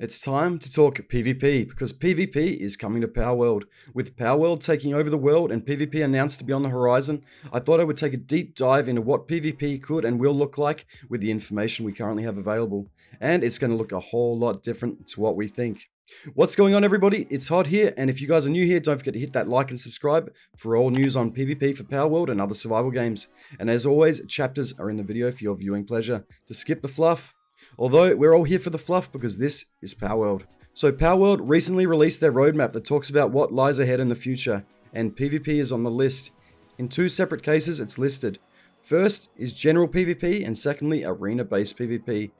It's time to talk PvP because PvP is coming to Palworld. With Palworld taking over the world and PvP announced to be on the horizon, I thought I would take a deep dive into what PvP could and will look like with the information we currently have available. And it's going to look a whole lot different to what we think. What's going on, everybody? It's H.O.D here, and if you guys are new here, don't forget to hit that like and subscribe for all news on PvP for Palworld and other survival games. And as always, chapters are in the video for your viewing pleasure. To skip the fluff, although we're all here for the fluff because this is Palworld. So Palworld recently released their roadmap that talks about what lies ahead in the future, and PvP is on the list. In two separate cases it's listed. First is general PvP, and secondly arena-based PvP.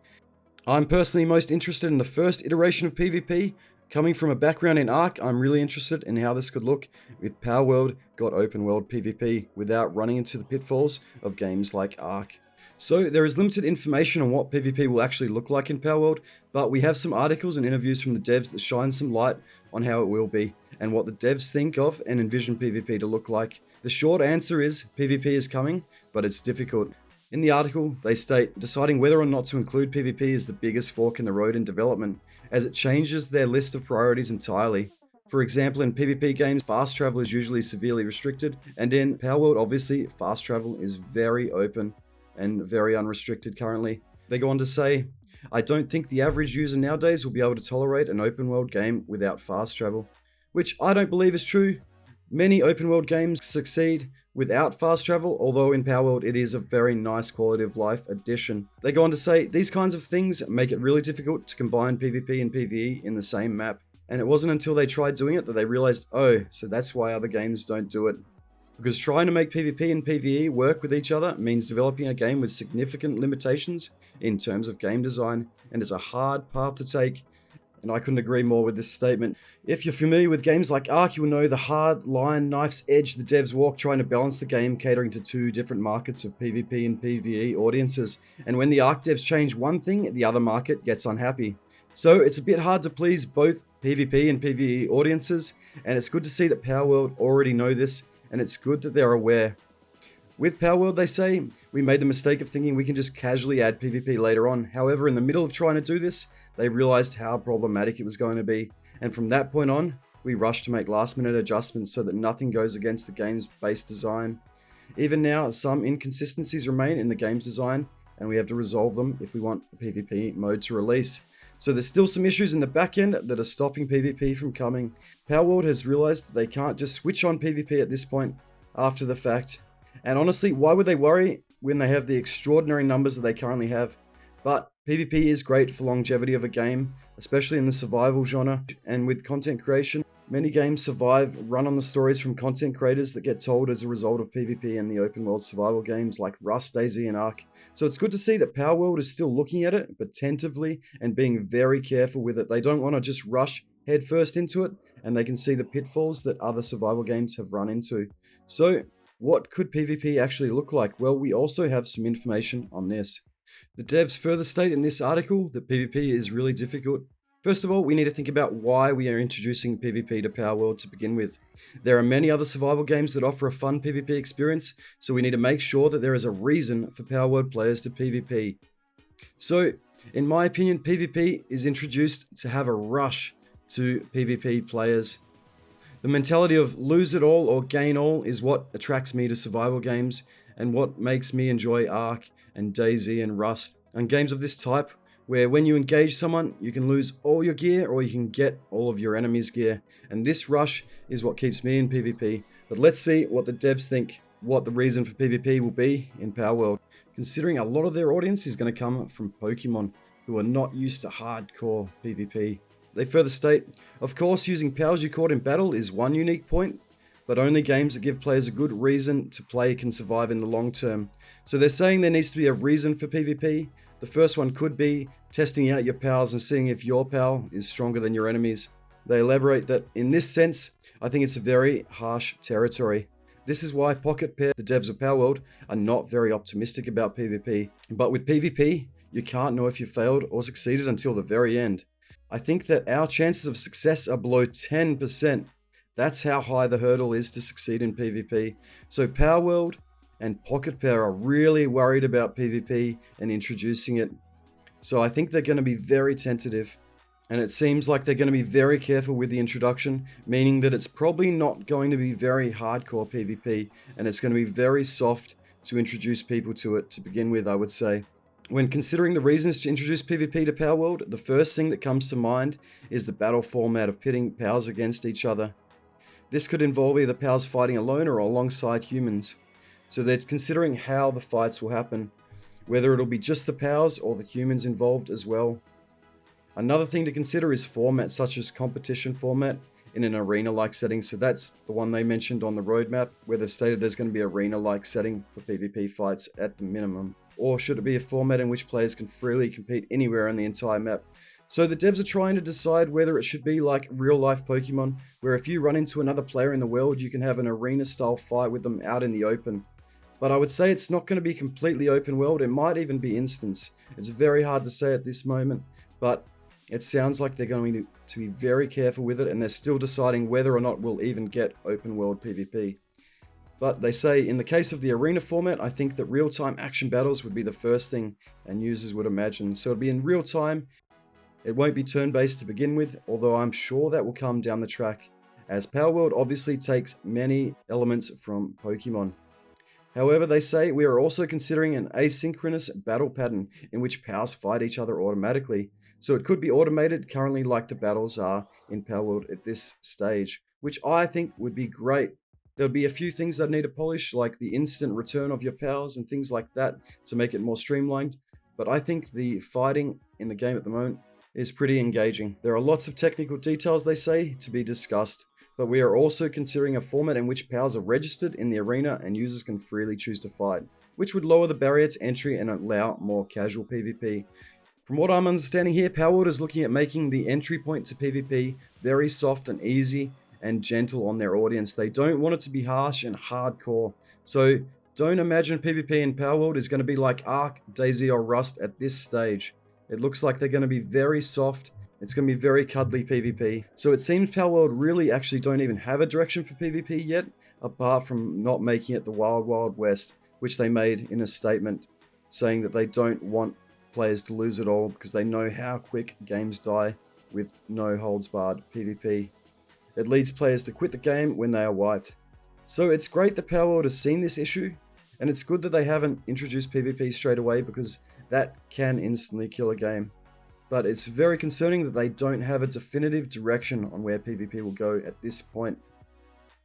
I'm personally most interested in the first iteration of PvP. Coming from a background in Ark, I'm really interested in how this could look if Palworld got open world PvP without running into the pitfalls of games like Ark. So there is limited information on what PvP will actually look like in Palworld, but we have some articles and interviews from the devs that shine some light on how it will be, and what the devs think of and envision PvP to look like. The short answer is PvP is coming, but it's difficult. In the article, they state, deciding whether or not to include PvP is the biggest fork in the road in development, as it changes their list of priorities entirely. For example, in PvP games, fast travel is usually severely restricted, and in Palworld, obviously, fast travel is very open and very unrestricted currently. They go on to say, I don't think the average user nowadays will be able to tolerate an open world game without fast travel, which I don't believe is true. Many open world games succeed without fast travel, although in Palworld it is a very nice quality of life addition. They go on to say, these kinds of things make it really difficult to combine PvP and PvE in the same map. And it wasn't until they tried doing it that they realized, oh, so that's why other games don't do it. Because trying to make PvP and PvE work with each other means developing a game with significant limitations in terms of game design, and it's a hard path to take. And I couldn't agree more with this statement. If you're familiar with games like Ark, you will know the hard line, knife's edge the devs walk trying to balance the game, catering to two different markets of PvP and PvE audiences. And when the Ark devs change one thing, the other market gets unhappy. So it's a bit hard to please both PvP and PvE audiences, and it's good to see that Palworld already know this, and it's good that they're aware. With Palworld, they say, we made the mistake of thinking we can just casually add PvP later on. However, in the middle of trying to do this, they realized how problematic it was going to be. And from that point on, we rushed to make last minute adjustments so that nothing goes against the game's base design. Even now, some inconsistencies remain in the game's design, and we have to resolve them if we want the PvP mode to release. So there's still some issues in the back end that are stopping PvP from coming. Palworld has realized that they can't just switch on PvP at this point after the fact. And honestly, why would they worry when they have the extraordinary numbers that they currently have? But PvP is great for longevity of a game, especially in the survival genre. And with content creation, many games run on the stories from content creators that get told as a result of PvP and the open world survival games like Rust, DayZ, and Ark. So it's good to see that Palworld is still looking at it, but tentatively, and being very careful with it. They don't want to just rush headfirst into it, and they can see the pitfalls that other survival games have run into. So what could PvP actually look like? Well, we also have some information on this. The devs further state in this article that PvP is really difficult. First of all, we need to think about why we are introducing PvP to Palworld to begin with. There are many other survival games that offer a fun PvP experience, so we need to make sure that there is a reason for Palworld players to PvP. So, in my opinion, PvP is introduced to have a rush to PvP players. The mentality of lose it all or gain all is what attracts me to survival games, and what makes me enjoy Ark and DayZ and Rust, and games of this type where when you engage someone you can lose all your gear or you can get all of your enemy's gear, and this rush is what keeps me in PvP. But let's see what the devs think, what the reason for PvP will be in Palworld, considering a lot of their audience is going to come from Pokemon who are not used to hardcore PvP. They further state, of course using powers you caught in battle is one unique point, but only games that give players a good reason to play can survive in the long term. So they're saying there needs to be a reason for PvP. The first one could be testing out your pals and seeing if your pal is stronger than your enemies. They elaborate that in this sense, I think it's a very harsh territory. This is why Pocket Pair, the devs of Palworld, are not very optimistic about PvP. But with PvP, you can't know if you failed or succeeded until the very end. I think that our chances of success are below 10%. That's how high the hurdle is to succeed in PvP. So Palworld and Pocket Pair are really worried about PvP and introducing it. So I think they're going to be very tentative. And it seems like they're going to be very careful with the introduction, meaning that it's probably not going to be very hardcore PvP, and it's going to be very soft to introduce people to it to begin with, I would say. When considering the reasons to introduce PvP to Palworld, the first thing that comes to mind is the battle format of pitting pals against each other. This could involve either pals fighting alone or alongside humans. So they're considering how the fights will happen, whether it'll be just the pals or the humans involved as well. Another thing to consider is formats such as competition format in an arena-like setting. So that's the one they mentioned on the roadmap, where they've stated there's going to be arena-like setting for PvP fights at the minimum. Or should it be a format in which players can freely compete anywhere on the entire map? So the devs are trying to decide whether it should be like real-life Pokemon, where if you run into another player in the world, you can have an arena-style fight with them out in the open. But I would say it's not going to be completely open world. It might even be instance. It's very hard to say at this moment, but it sounds like they're going to be very careful with it, and they're still deciding whether or not we'll even get open world PvP. But they say in the case of the arena format, I think that real-time action battles would be the first thing and users would imagine. So it'll be in real time. It won't be turn-based to begin with, although I'm sure that will come down the track, as Palworld obviously takes many elements from Pokemon. However, they say we are also considering an asynchronous battle pattern in which pals fight each other automatically. So it could be automated currently like the battles are in Palworld at this stage, which I think would be great. There'll be a few things that need to polish, like the instant return of your pals and things like that to make it more streamlined. But I think the fighting in the game at the moment is pretty engaging. There are lots of technical details, they say, to be discussed, but we are also considering a format in which pals are registered in the arena and users can freely choose to fight, which would lower the barrier to entry and allow more casual PvP. From what I'm understanding here, Palworld is looking at making the entry point to PvP very soft and easy and gentle on their audience. They don't want it to be harsh and hardcore. So don't imagine PvP in Palworld is going to be like Ark, DayZ, or Rust at this stage. It looks like they're going to be very soft. It's going to be very cuddly PvP. So it seems Palworld really actually don't even have a direction for PvP yet, apart from not making it the Wild Wild West, which they made in a statement saying that they don't want players to lose it all because they know how quick games die with no holds barred PvP. It leads players to quit the game when they are wiped. So it's great that Palworld has seen this issue, and it's good that they haven't introduced PvP straight away because that can instantly kill a game. But it's very concerning that they don't have a definitive direction on where PvP will go at this point.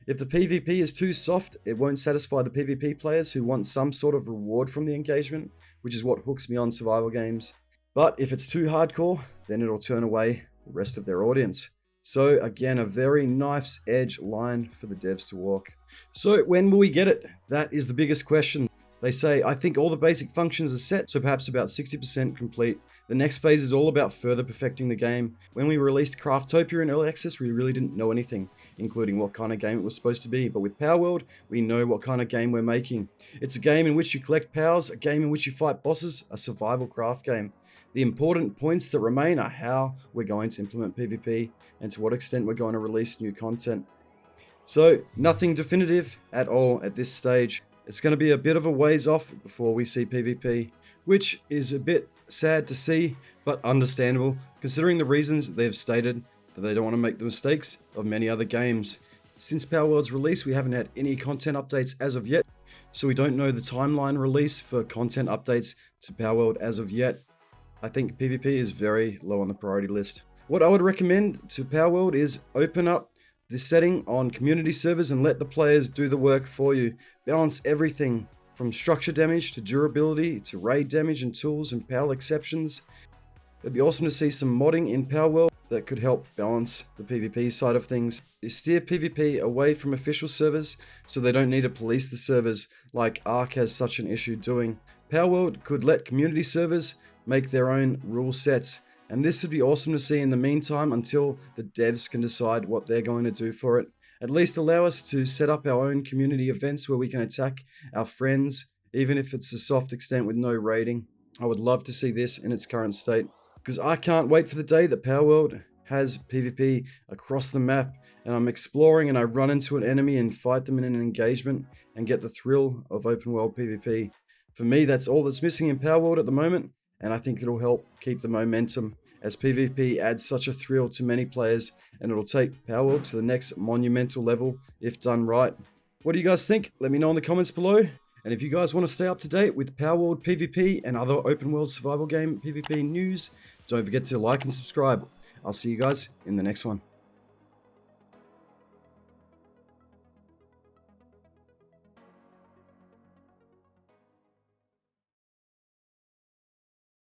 If the PvP is too soft, it won't satisfy the PvP players who want some sort of reward from the engagement, which is what hooks me on survival games. But if it's too hardcore, then it'll turn away the rest of their audience. So again, a very knife's edge line for the devs to walk. So when will we get it? That is the biggest question. They say, I think all the basic functions are set, so perhaps about 60% complete. The next phase is all about further perfecting the game. When we released Craftopia in Early Access, we really didn't know anything, including what kind of game it was supposed to be. But with Palworld, we know what kind of game we're making. It's a game in which you collect pals, a game in which you fight bosses, a survival craft game. The important points that remain are how we're going to implement PvP and to what extent we're going to release new content. So, nothing definitive at all at this stage. It's going to be a bit of a ways off before we see PvP, which is a bit sad to see, but understandable, considering the reasons they've stated that they don't want to make the mistakes of many other games. Since Palworld's release, we haven't had any content updates as of yet, so we don't know the timeline release for content updates to Palworld as of yet. I think PvP is very low on the priority list. What I would recommend to Palworld is open up this setting on community servers and let the players do the work for you. Balance everything from structure damage to durability to raid damage and tools and pal exceptions. It'd be awesome to see some modding in Palworld that could help balance the PvP side of things. You steer PvP away from official servers so they don't need to police the servers like Ark has such an issue doing. Palworld could let community servers make their own rule sets, and this would be awesome to see in the meantime until the devs can decide what they're going to do for it. At least allow us to set up our own community events where we can attack our friends, even if it's a soft extent with no raiding. I would love to see this in its current state, because I can't wait for the day that Palworld has PvP across the map, and I'm exploring and I run into an enemy and fight them in an engagement and get the thrill of open world PvP. For me, that's all that's missing in Palworld at the moment, and I think it'll help keep the momentum as PvP adds such a thrill to many players, and it'll take Palworld to the next monumental level if done right. What do you guys think? Let me know in the comments below. And if you guys want to stay up to date with Palworld PvP and other open world survival game PvP news, don't forget to like and subscribe. I'll see you guys in the next one.